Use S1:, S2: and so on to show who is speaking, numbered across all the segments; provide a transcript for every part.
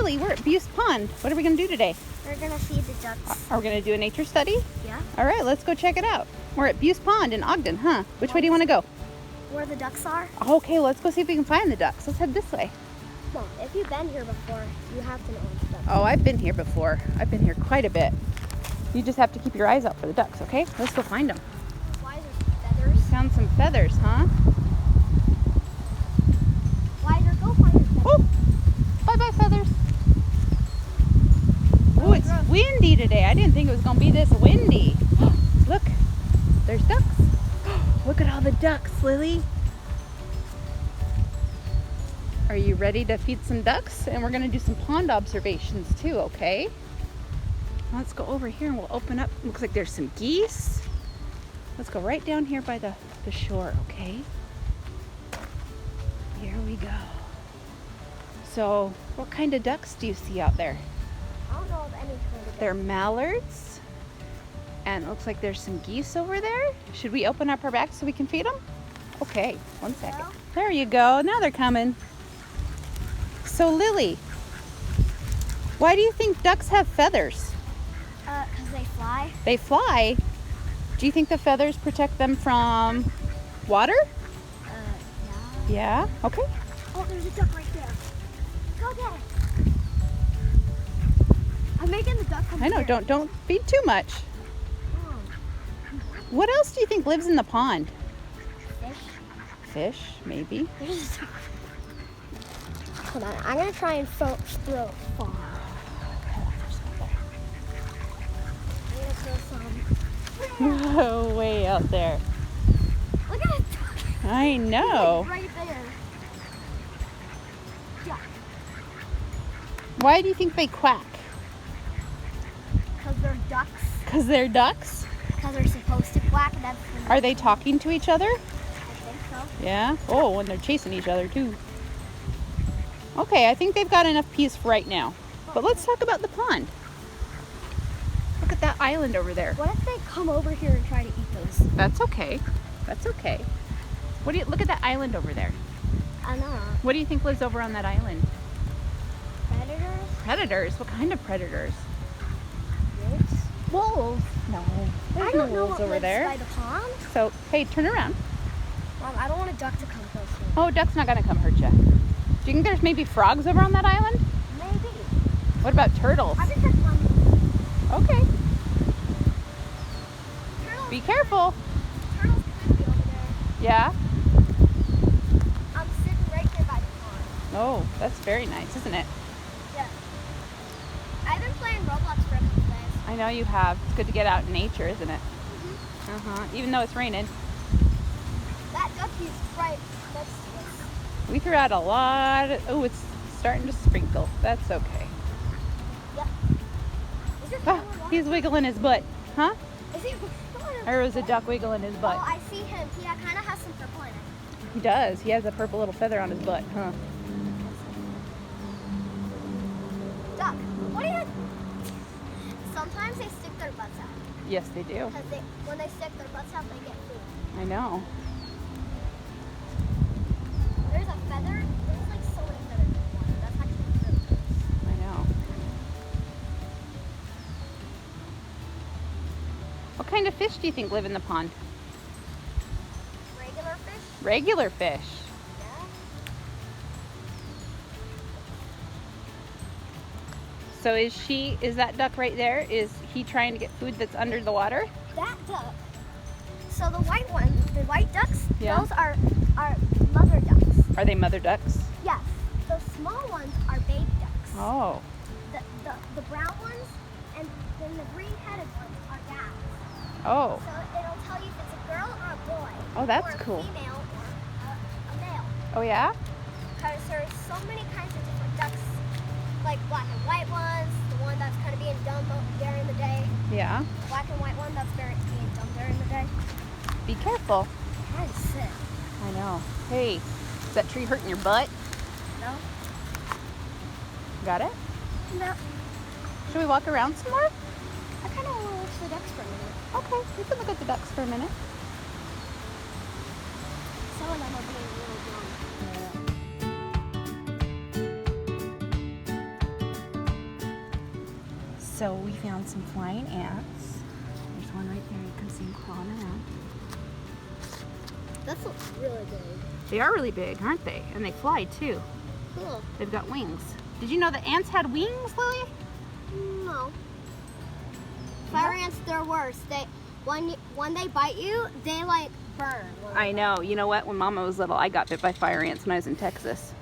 S1: Lily, we're at Beus Pond. What are we going to do today?
S2: We're going to feed the ducks.
S1: Are we going to do a nature study?
S2: Yeah.
S1: All right, let's go check it out. We're at Beus Pond in Ogden, huh? Which way do you want to go?
S2: Where the ducks are?
S1: Okay, let's go see if we can find the ducks. Let's head this way.
S2: Mom, if you've been here before, you have to know where the ducks
S1: Oh, I've been here before. I've been here quite a bit. You just have to keep your eyes out for the ducks, okay? Let's go find them.
S2: Why is there feathers?
S1: Found some feathers, huh?
S2: Why is there go find your feathers?
S1: Oh, bye-bye feathers. Oh, it's windy today. I didn't think it was going to be this windy. Look, there's ducks. Look at all the ducks, Lily. Are you ready to feed some ducks? And we're going to do some pond observations too, okay? Let's go over here and we'll open up. Looks like there's some geese. Let's go right down here by the shore, okay? Here we go. So, what kind of ducks do you see out there?
S2: I don't know of any kind of ducks.
S1: They're mallards. And it looks like there's some geese over there. Should we open up our bags so we can feed them? Okay, one second.
S2: Well.
S1: There you go. Now they're coming. So, Lily, why do you think ducks have feathers?
S2: Because they fly.
S1: They fly. Do you think the feathers protect them from water?
S2: Yeah.
S1: Yeah. Okay.
S2: Oh, there's a duck right there. Go get it. I'm making the duck come
S1: I know.
S2: here.
S1: Don't feed too much.
S2: Oh,
S1: What else do you think lives in the pond?
S2: fish.
S1: Fish, maybe.
S2: There's a duck. Hold on, I'm gonna try and throw it far. I'm gonna throw some.
S1: Way out there.
S2: Look at it.
S1: I know.
S2: Right there. Yeah.
S1: Why do you think they quack?
S2: Because they're ducks.
S1: Because they're ducks?
S2: Because they're supposed to quack. And that's
S1: Are they talking to each other?
S2: I think so.
S1: Yeah. Oh, when they're chasing each other too. Okay, I think they've got enough peace for right now. But let's talk about the pond. Look at that island over there.
S2: What if they come over here and try to eat those?
S1: That's okay. That's okay. What do you look at that island over there?
S2: I know.
S1: What do you think lives over on that island?
S2: Predators?
S1: Predators. What kind of predators?
S2: Wolves?
S1: Wolves. No.
S2: I
S1: There's no
S2: don't know
S1: wolves
S2: what
S1: over
S2: lives
S1: there.
S2: by the pond.
S1: So, hey, turn around.
S2: Mom, I don't want a duck to come close to me.
S1: Oh, a duck's not gonna come hurt you. Do you think there's maybe frogs over on that island?
S2: Maybe.
S1: What about turtles?
S2: I think that's one.
S1: Okay.
S2: Turtles.
S1: Be careful.
S2: Turtles could be over there.
S1: Yeah.
S2: I'm sitting right here by the pond.
S1: Oh, that's very nice, isn't it?
S2: Yeah. I've been playing Roblox for a couple days.
S1: I know you have. It's good to get out in nature, isn't it?
S2: Mm-hmm.
S1: Even though it's raining.
S2: That ducky's right next to us.
S1: We threw out a lot. Oh, it's starting to sprinkle. That's okay.
S2: Yep. Is your
S1: Ah,
S2: camera on?
S1: he's wiggling his butt. Huh?
S2: Is he?
S1: Or was a duck wiggling his butt?
S2: Oh, I see him. He kind of has some purple in it.
S1: He does. He has a purple little feather on his butt, huh?
S2: Duck, what do you? Sometimes they stick their butts out.
S1: Yes, they do.
S2: Because when they stick their butts out, they get food.
S1: I know.
S2: There's a feather. There's like so many feathers in the water. That's actually really nice.
S1: I know. What kind of fish do you think live in the pond?
S2: Regular fish?
S1: Regular fish.
S2: Yeah.
S1: So is that duck right there? Is he trying to get food that's under the water?
S2: That duck. So the white ducks,
S1: Yeah.
S2: those are mother ducks.
S1: Are they mother ducks?
S2: Yes. The small ones are baby ducks.
S1: Oh.
S2: The brown ones and then the green-headed ones are calves.
S1: Oh.
S2: So it'll tell you if it's a girl or a boy.
S1: Oh, that's
S2: or a
S1: cool.
S2: female or a male.
S1: Oh, yeah?
S2: Because there's so many kinds of different ducks, like black and white ones, the one that's kind of being dumb during the day,
S1: Yeah.
S2: black and white one that's being dumb during the day.
S1: Be careful.
S2: Kind of sick.
S1: I know. Hey, is that tree hurting your butt?
S2: No?
S1: Got it?
S2: No.
S1: Should we walk around some more?
S2: I kind of want to watch the ducks for a minute.
S1: Okay, we can look at the ducks for a minute.
S2: Some of them are being really dumb.
S1: So we found some flying ants. There's one right there. You can see them crawling around.
S2: That looks really big.
S1: They are really big, aren't they? And they fly too.
S2: Cool.
S1: They've got wings. Did you know that ants had wings, Lily?
S2: No. Fire ants, they're worse. When they bite you, they like burn.
S1: I know. You know what? When Mama was little, I got bit by fire ants when I was in Texas.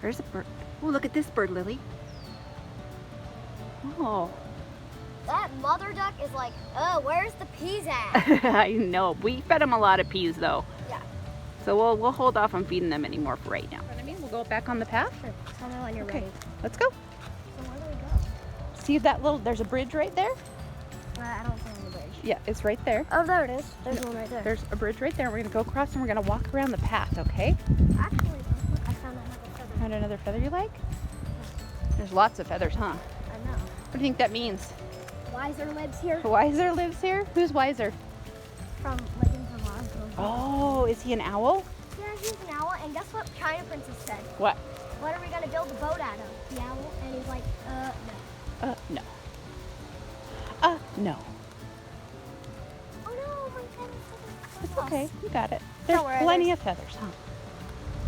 S1: There's a bird. Oh, look at this bird, Lily. Oh.
S2: That mother duck is like, oh, where's the peas at?
S1: I know. We fed them a lot of peas, though.
S2: Yeah.
S1: So we'll hold off on feeding them anymore for right now. We'll go back on the path.
S2: Sure. Tell me when you're
S1: Okay.
S2: ready.
S1: Let's go.
S2: So where do we go?
S1: See that little? There's a bridge right there.
S2: I don't see any bridge.
S1: Yeah, it's right there.
S2: Oh, there it is. There's one right there.
S1: There's a bridge right there. We're gonna go across and we're gonna walk around the path. Okay?
S2: Actually, look, I found another feather.
S1: Found another feather you like? There's lots of feathers, huh?
S2: I know.
S1: What do you think that means?
S2: Wiser lives here.
S1: Wiser lives here? Who's Wiser?
S2: From Legends of Oz.
S1: Oh, is he an owl?
S2: Yeah, he's an owl, and guess what China Princess said?
S1: What?
S2: What are we gonna build a boat out of? The owl? And he's like, no.
S1: No. No.
S2: Oh no, my feathers.
S1: It's okay. You got it. There's
S2: Don't worry,
S1: plenty of feathers, huh?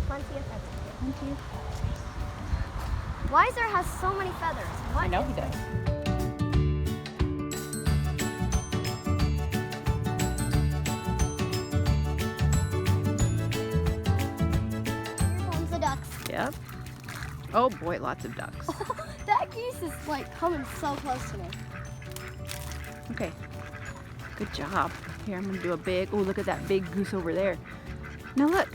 S2: Plenty of feathers.
S1: Plenty of feathers.
S2: Wiser has so many feathers. What
S1: I know
S2: is
S1: he does.
S2: Here comes the ducks.
S1: Yep. Oh boy, lots of ducks.
S2: That geese is like coming so close to me.
S1: Okay. Good job. Here, I'm gonna do a big, oh, look at that big goose over there. Now look,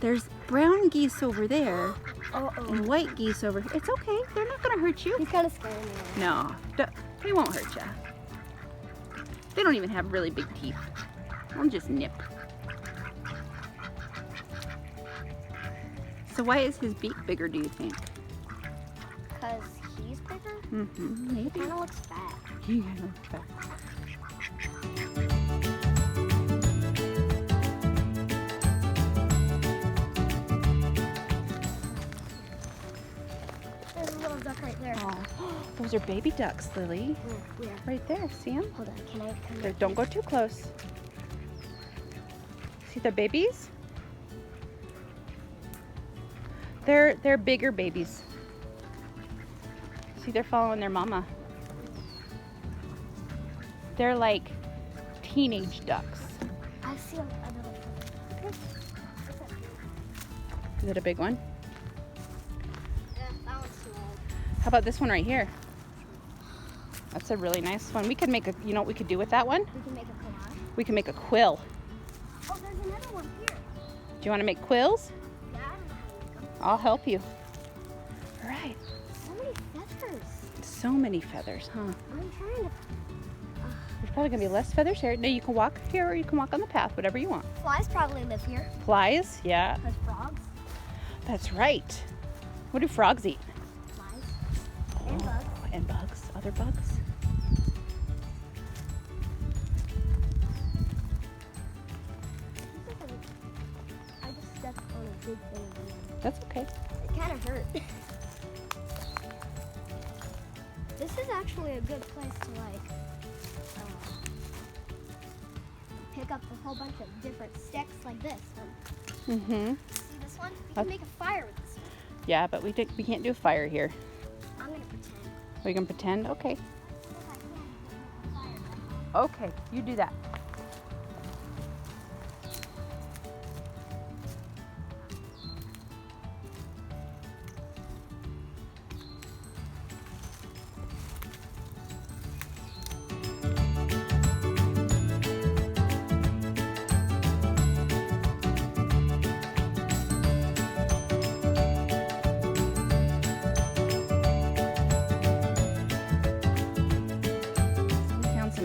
S1: there's brown geese over there and white geese over here. It's okay, they're not gonna hurt you.
S2: He's kind of scaring me.
S1: No, they won't hurt you. They don't even have really big teeth. They'll just nip. So why is his beak bigger, do you think?
S2: Because he's bigger?
S1: Mm-hmm, maybe.
S2: He kind of looks fat.
S1: He kind of looks fat.
S2: There's a little duck right there.
S1: Oh, those are baby ducks, Lily.
S2: Where?
S1: Right there, see them?
S2: Hold on, can I come in?
S1: Don't go too close. See the babies? They're bigger babies. See, they're following their mama. They're like teenage ducks.
S2: I see another feather.
S1: Is it a big one?
S2: Yeah, that one's too old.
S1: How about this one right here? That's a really nice one. We could make a, you know what we could do with that one?
S2: We can make a collage.
S1: We can make a quill.
S2: Oh, there's another one here.
S1: Do you want to make quills?
S2: Yeah, I don't know how to make them.
S1: I'll help you. All right.
S2: So many feathers.
S1: So many feathers, huh?
S2: I'm trying to.
S1: There's probably gonna be less feathers here. No, you can walk here or you can walk on the path, whatever you want.
S2: Flies probably live here.
S1: Flies, yeah,
S2: There's frogs.
S1: that's right. What do frogs eat?
S2: Flies. And bugs.
S1: And bugs, other bugs.
S2: I just stepped on a big thing again.
S1: That's okay.
S2: It kind of hurt. This is actually a good place to pick up a whole bunch of different sticks like this one.
S1: Mm-hmm.
S2: See this one? You can make a fire with this one.
S1: Yeah, but we can't do a fire here.
S2: I'm gonna pretend.
S1: We can pretend? Okay.
S2: If I can, make a fire.
S1: Okay, you do that.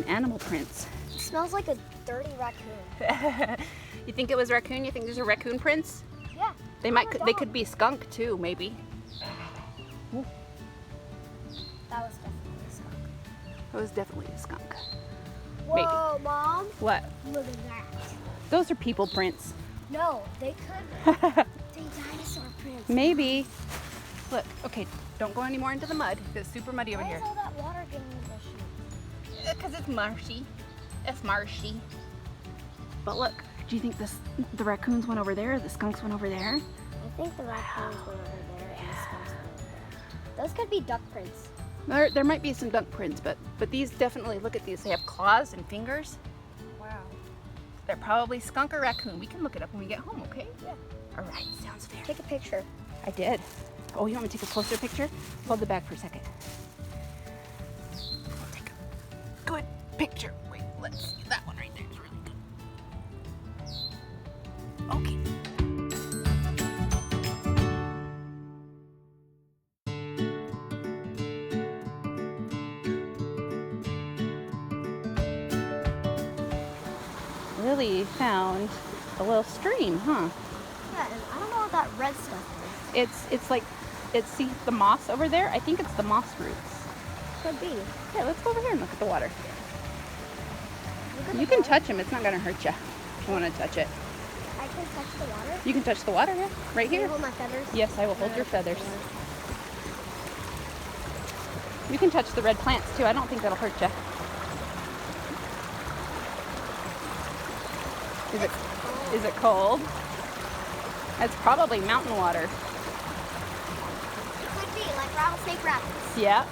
S1: Animal prints.
S2: It smells like a dirty raccoon.
S1: You think it was raccoon? You think there's a raccoon prints?
S2: Yeah.
S1: They could be skunk too, maybe. Ooh,
S2: That was definitely a skunk.
S1: that was definitely a skunk.
S2: Whoa,
S1: Maybe.
S2: Mom.
S1: What?
S2: Look at that.
S1: Those are people prints.
S2: No, they could be dinosaur prints.
S1: Maybe. Look, okay, Don't go anymore into the mud. It's super muddy over
S2: Why
S1: here.
S2: is all that water getting in the shoe?
S1: Because it's marshy. It's marshy. But look, do you think the raccoons went over there or the skunks went over there?
S2: I think the raccoons went over there and the skunks went over there. Those could be duck prints.
S1: There might be some duck prints, but these definitely, look at these. They have claws and fingers.
S2: Wow.
S1: They're probably skunk or raccoon. We can look it up when we get home, okay?
S2: Yeah.
S1: All right, sounds fair.
S2: Take a picture.
S1: I did. Oh, you want me to take a closer picture? Hold the bag for a second. I'll take a good picture. Wait, let's see. That one right there is really good. Okay. Lily found a little stream, huh?
S2: Yeah, and I don't know what that red stuff is.
S1: It's like, see the moss over there? I think it's the moss roots.
S2: Could be.
S1: Here, let's go over here and look at the water.
S2: Look at
S1: You
S2: the
S1: can
S2: water.
S1: touch them. It's not going to hurt you if you want to touch it.
S2: I can touch the water.
S1: You can touch the water, yeah? Right
S2: Can you
S1: here.
S2: hold my feathers?
S1: Yes, I will hold your feathers. You can touch the red plants too. I don't think that'll hurt you. Is it cold? It's probably mountain water.
S2: It could be, like rattlesnake rapids.
S1: Yeah,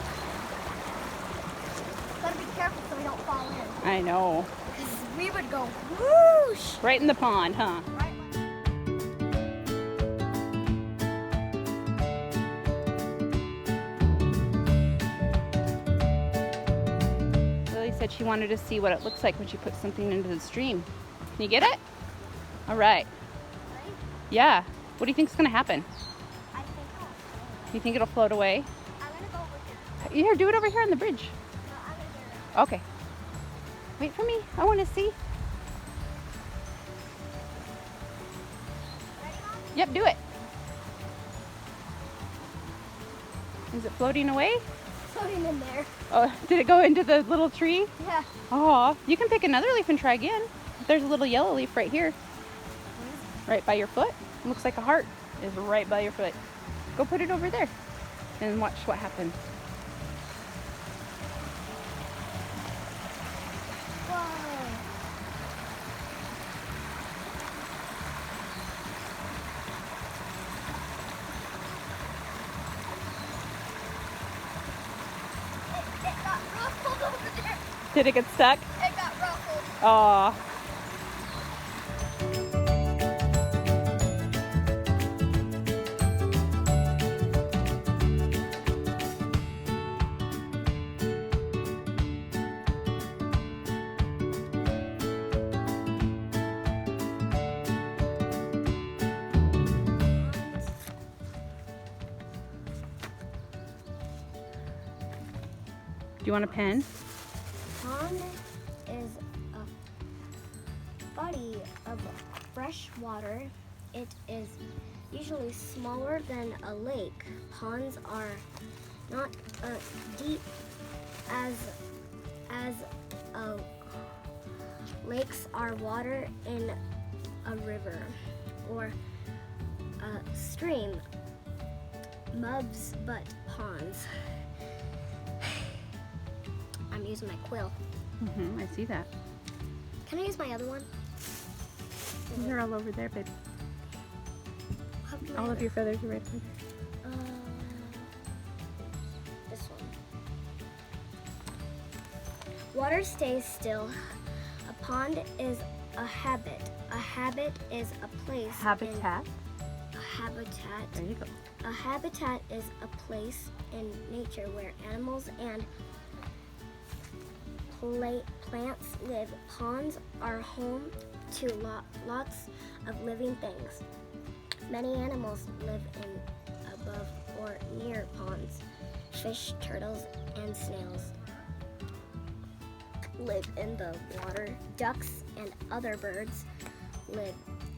S2: Gotta be careful so we don't fall in.
S1: I know.
S2: Because we would go whoosh.
S1: Right in the pond, huh?
S2: Right.
S1: Lily said she wanted to see what it looks like when she puts something into the stream. Can you get it? All right.
S2: Right?
S1: Yeah. What do you think is going to happen?
S2: I think I'll
S1: You think it'll float away?
S2: I'm gonna go over here.
S1: Here, do it over here on the bridge.
S2: No, I'm gonna do it.
S1: Okay. Wait for me. I want to see.
S2: Ready, Mom?
S1: Yep, do it. Is it floating away?
S2: Floating in there.
S1: Oh, did it go into the little tree?
S2: Yeah.
S1: Oh, you can pick another leaf and try again. There's a little yellow leaf right here, right by your foot. It looks like a heart is right by your foot. Go put it over there and watch what happens.
S2: Whoa. It got ruffled over there.
S1: Did it get stuck?
S2: It got ruffled.
S1: Aw. Do you want a pen?
S2: Pond is a body of fresh water. It is usually smaller than a lake. Ponds are not deep as lakes are water in a river or a stream. Mubs, but ponds. I'm using my quill.
S1: I see that.
S2: Can I use my other one?
S1: They're all over there, babe. All of your feathers are right over there.
S2: This one. Water stays still. A pond is a habit. A habit is a place.
S1: Habitat.
S2: A habitat.
S1: There you go.
S2: A habitat is a place in nature where animals and plants live. Ponds are home to lots of living things. Many animals live in, above, or near ponds. Fish, turtles, and snails live in the water. Ducks and other birds live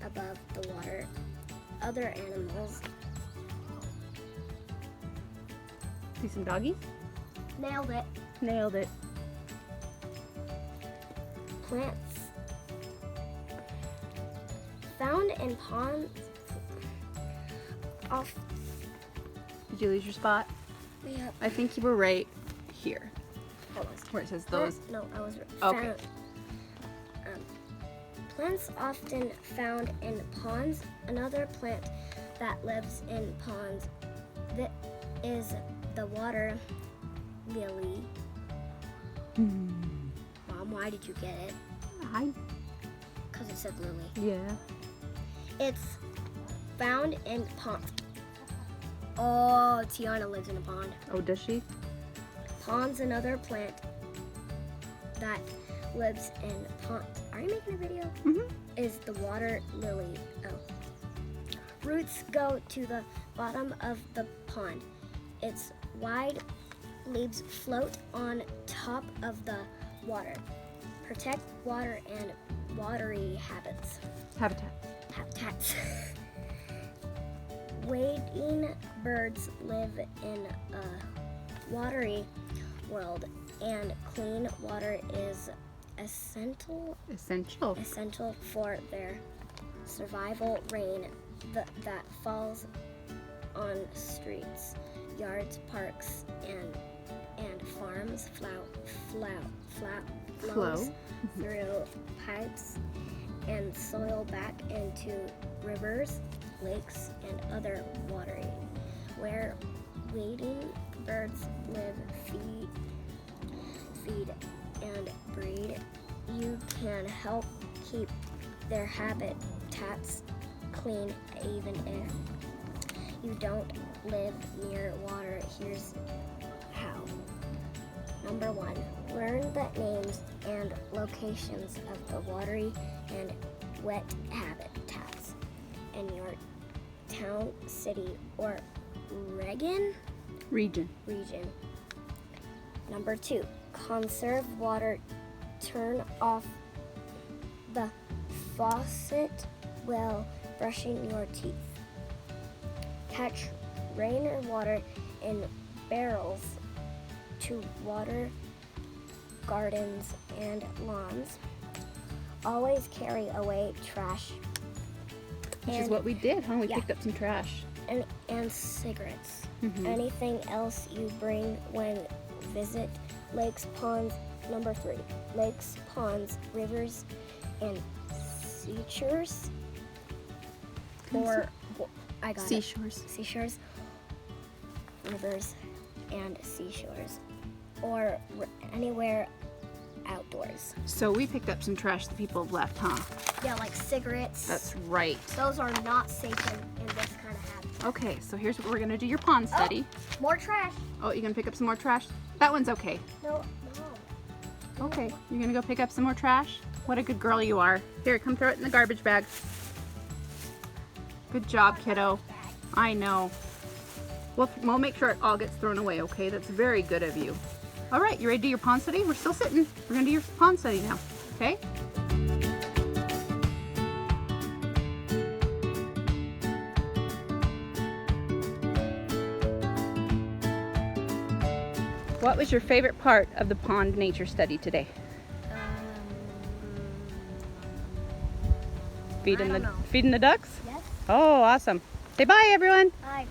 S2: above the water. Other animals.
S1: See some doggies?
S2: Nailed it.
S1: Nailed it.
S2: Plants found in ponds off.
S1: Did you lose your spot?
S2: Yep.
S1: I think you were right here,
S2: I was.
S1: where it says those.
S2: No, I was
S1: Okay.
S2: Plants often found in ponds. Another plant that lives in ponds is the water lily. Mom, why did you get it? Because it said lily.
S1: Yeah.
S2: It's found in ponds. Oh, Tiana lives in a pond.
S1: Oh, does she?
S2: Ponds, another plant that lives in ponds. Are you making a video?
S1: Mm-hmm.
S2: Is the water lily. Oh. Roots go to the bottom of the pond. Its wide leaves float on top of the water. Protect water and watery habitats. Wading birds live in a watery world, and clean water is essential for their survival. Rain that falls on streets, yards, parks, and farms flows through pipes and soil back into rivers, lakes, and other waterways where wading birds live, feed and breed. You can help keep their habitats clean even if you don't live near water. Here's how. Number 1, learn the names and locations of the watery and wet habitats in your town, city, or region. Number 2, conserve water. Turn off the faucet while brushing your teeth. Catch rainwater in barrels to water gardens and lawns. Always carry away trash.
S1: Which is what we did, huh? We
S2: Yeah.
S1: picked up some trash.
S2: And cigarettes.
S1: Mhm.
S2: Anything else you bring when visit lakes, ponds. Number 3, lakes, ponds, rivers, and seashores. I got
S1: Seashores.
S2: it. Seashores, rivers, and seashores, or anywhere outdoors.
S1: So we picked up some trash that people have left, huh?
S2: Yeah, like cigarettes.
S1: That's right.
S2: Those are not safe in this kind of habitat.
S1: Okay, so here's what we're gonna do your pond study.
S2: More trash.
S1: Oh, you gonna pick up some more trash? That one's okay.
S2: No.
S1: Okay, you're gonna go pick up some more trash? What a good girl you are. Here, come throw it in the garbage bag. Good job, kiddo. I know. We'll make sure it all gets thrown away, okay? That's very good of you. All right, you ready to do your pond study? We're still sitting. We're gonna do your pond study now, okay? What was your favorite part of the pond nature study today?
S2: I don't know.
S1: Feeding the ducks?
S2: Yes.
S1: Oh, awesome. Say bye, everyone.
S2: Bye.